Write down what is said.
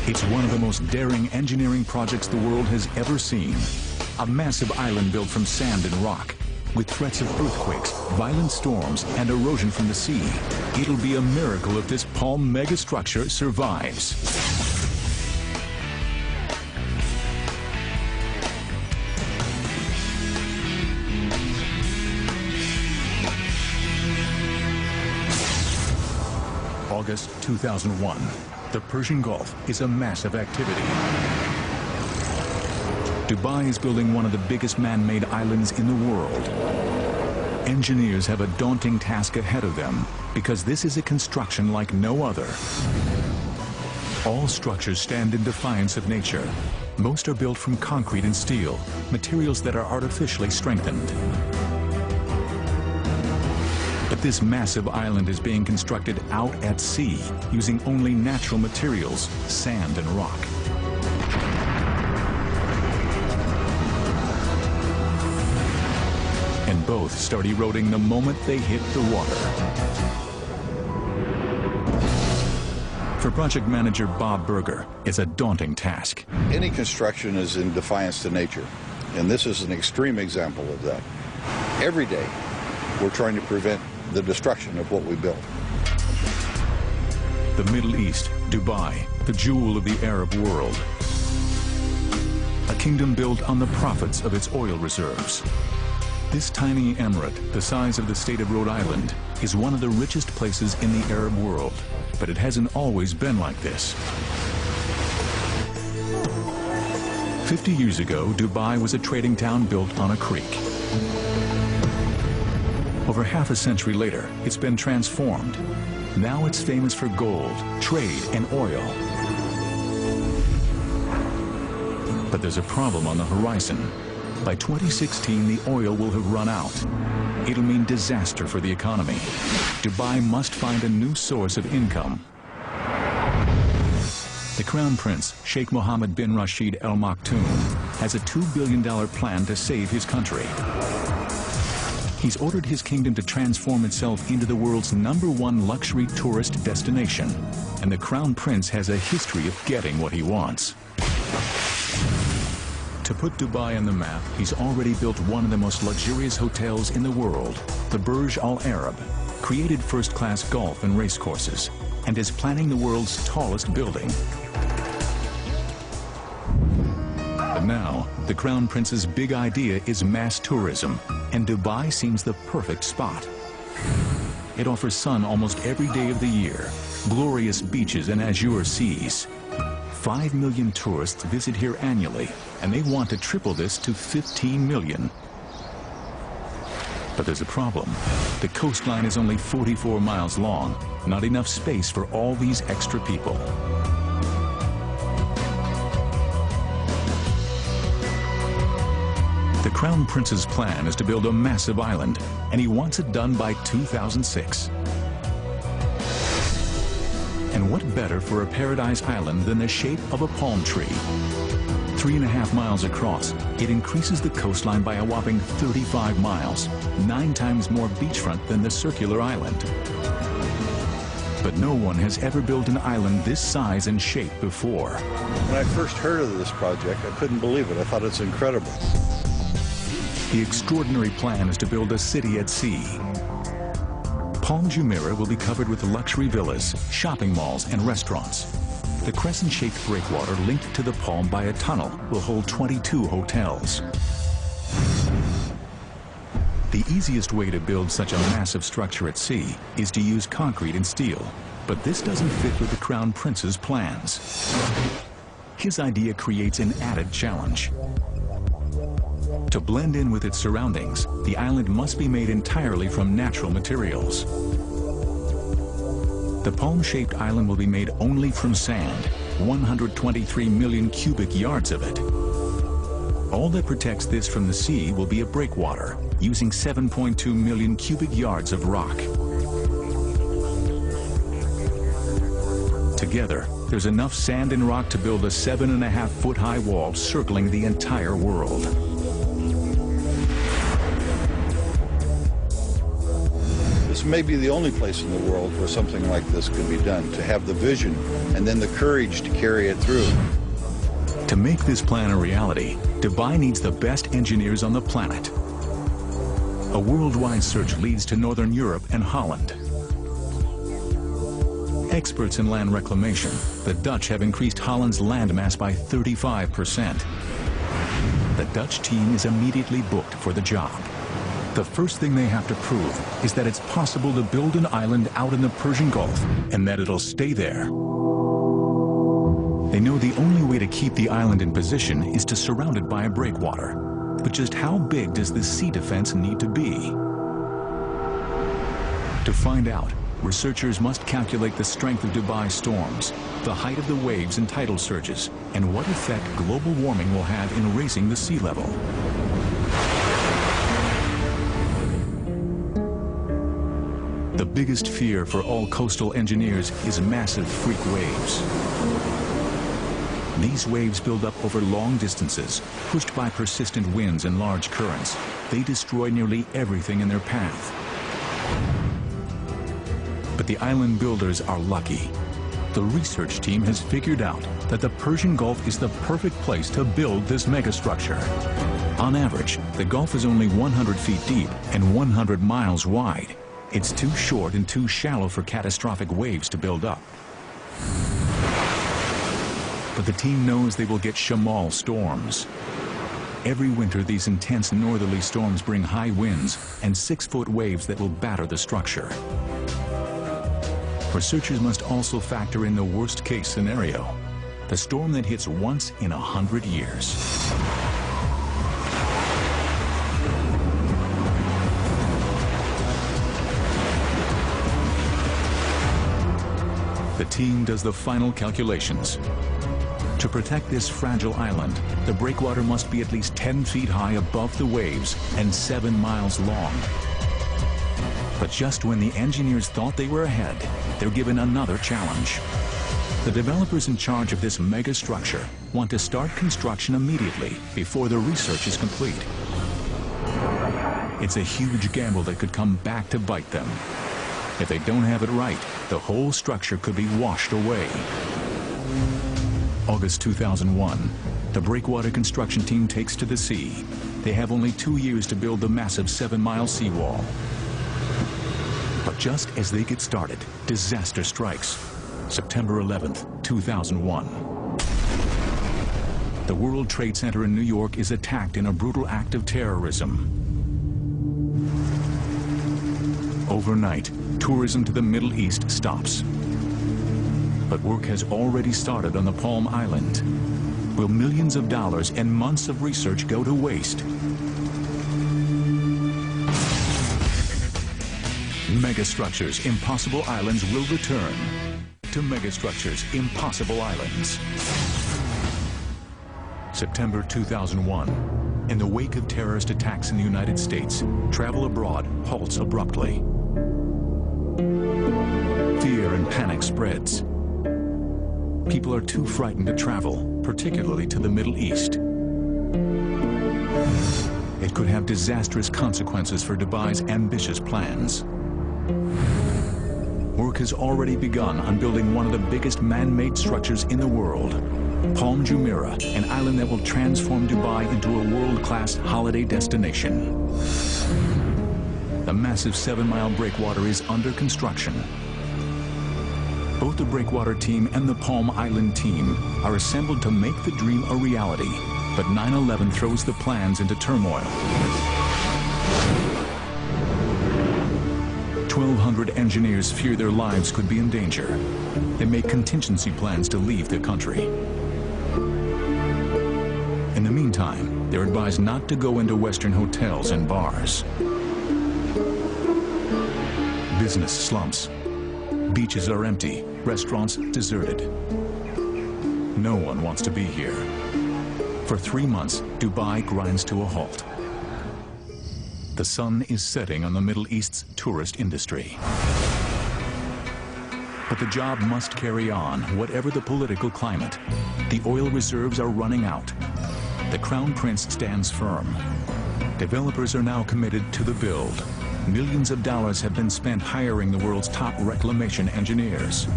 It's one of the most daring engineering projects the world has ever seen. A massive island built from sand and rock, with threats of earthquakes, violent storms, and erosion from the sea. It'll be a miracle if this palm megastructure survives. August 2001. The Persian Gulf is a massive activity. Dubai is building one of the biggest man-made islands in the world. Engineers have a daunting task ahead of them because this is a construction like no other. All structures stand in defiance of nature. Most are built from concrete and steel, materials that are artificially strengthened. But this massive island is being constructed out at sea, using only natural materials, sand and rock. And both start eroding the moment they hit the water. For project manager Bob Berger, it's a daunting task. Any construction is in defiance to nature, and this is an extreme example of that. Every day, we're trying to prevent the destruction of what we built. The Middle East, Dubai, the jewel of the Arab world. A kingdom built on the profits of its oil reserves. This tiny emirate, the size of the state of Rhode Island, is one of the richest places in the Arab world, but it hasn't always been like this. 50 years ago, Dubai was a trading town built on a creek. Over half a century later, it's been transformed. Now it's famous for gold, trade, and oil. But there's a problem on the horizon. By 2016, the oil will have run out. It'll mean disaster for the economy. Dubai must find a new source of income. The Crown Prince, Sheikh Mohammed bin Rashid Al Maktoum, has a $2 billion plan to save his country. He's ordered his kingdom to transform itself into the world's #1 luxury tourist destination, and the Crown Prince has a history of getting what he wants. To put Dubai on the map, he's already built one of the most luxurious hotels in the world, the Burj Al Arab, created first-class golf and race courses, and is planning the world's tallest building. But now, the Crown Prince's big idea is mass tourism, and Dubai seems the perfect spot. It offers sun almost every day of the year, glorious beaches and azure seas. 5 million tourists visit here annually, and they want to triple this to 15 million. But there's a problem. The coastline is only 44 miles long, not enough space for all these extra people. The Crown Prince's plan is to build a massive island, and he wants it done by 2006. And what better for a paradise island than the shape of a palm tree? 3.5 miles across, it increases the coastline by a whopping 35 miles, 9 times more beachfront than the circular island. But no one has ever built an island this size and shape before. When I first heard of this project, I couldn't believe it. I thought it's incredible. The extraordinary plan is to build a city at sea. Palm Jumeirah will be covered with luxury villas, shopping malls, and restaurants. The crescent-shaped breakwater linked to the palm by a tunnel will hold 22 hotels. The easiest way to build such a massive structure at sea is to use concrete and steel, but this doesn't fit with the Crown Prince's plans. His idea creates an added challenge. To blend in with its surroundings, the island must be made entirely from natural materials. The palm-shaped island will be made only from sand, 123 million cubic yards of it. All that protects this from the sea will be a breakwater, using 7.2 million cubic yards of rock. Together, there's enough sand and rock to build a 7.5-foot-high wall circling the entire world. This may be the only place in the world where something like this could be done, to have the vision and then the courage to carry it through. To make this plan a reality, Dubai needs the best engineers on the planet. A worldwide search leads to Northern Europe and Holland. Experts in land reclamation, the Dutch have increased Holland's landmass by 35%. The Dutch team is immediately booked for the job. The first thing they have to prove is that it's possible to build an island out in the Persian Gulf and that it'll stay there. They know the only way to keep the island in position is to surround it by a breakwater. But just how big does this sea defense need to be? To find out, researchers must calculate the strength of Dubai's storms, the height of the waves and tidal surges, and what effect global warming will have in raising the sea level. The biggest fear for all coastal engineers is massive freak waves. These waves build up over long distances, pushed by persistent winds and large currents. They destroy nearly everything in their path. But the island builders are lucky. The research team has figured out that the Persian Gulf is the perfect place to build this megastructure. On average, the Gulf is only 100 feet deep and 100 miles wide. It's too short and too shallow for catastrophic waves to build up. But the team knows they will get Shamal storms. Every winter, these intense northerly storms bring high winds and 6-foot waves that will batter the structure. Researchers must also factor in the worst-case scenario, the storm that hits once in 100 years. The team does the final calculations. To protect this fragile island, the breakwater must be at least 10 feet high above the waves and 7 miles long. But just when the engineers thought they were ahead, they're given another challenge. The developers in charge of this mega structure want to start construction immediately before the research is complete. It's a huge gamble that could come back to bite them. If they don't have it right, the whole structure could be washed away. August 2001, the breakwater construction team takes to the sea. They have only 2 years to build the massive 7-mile seawall. But just as they get started, disaster strikes. September 11th, 2001. The World Trade Center in New York is attacked in a brutal act of terrorism. Overnight, tourism to the Middle East stops. But work has already started on the Palm Island. Will millions of dollars and months of research go to waste? Megastructures, Impossible Islands will return to Megastructures, Impossible Islands. September 2001. In the wake of terrorist attacks in the United States, travel abroad halts abruptly. Fear and panic spreads. People are too frightened to travel, particularly to the Middle East. It could have disastrous consequences for Dubai's ambitious plans. Work has already begun on building one of the biggest man-made structures in the world, Palm Jumeirah, an island that will transform Dubai into a world-class holiday destination. The massive 7-mile breakwater is under construction. Both the breakwater team and the Palm Island team are assembled to make the dream a reality, but 9/11 throws the plans into turmoil. 1,200 engineers fear their lives could be in danger. They make contingency plans to leave the country. In the meantime, they're advised not to go into Western hotels and bars. Business slumps. Beaches are empty, restaurants deserted. No one wants to be here. For 3 months, Dubai grinds to a halt. The sun is setting on the Middle East's tourist industry. But the job must carry on, whatever the political climate. The oil reserves are running out. The Crown Prince stands firm. Developers are now committed to the build. Millions of dollars have been spent hiring the world's top reclamation engineers.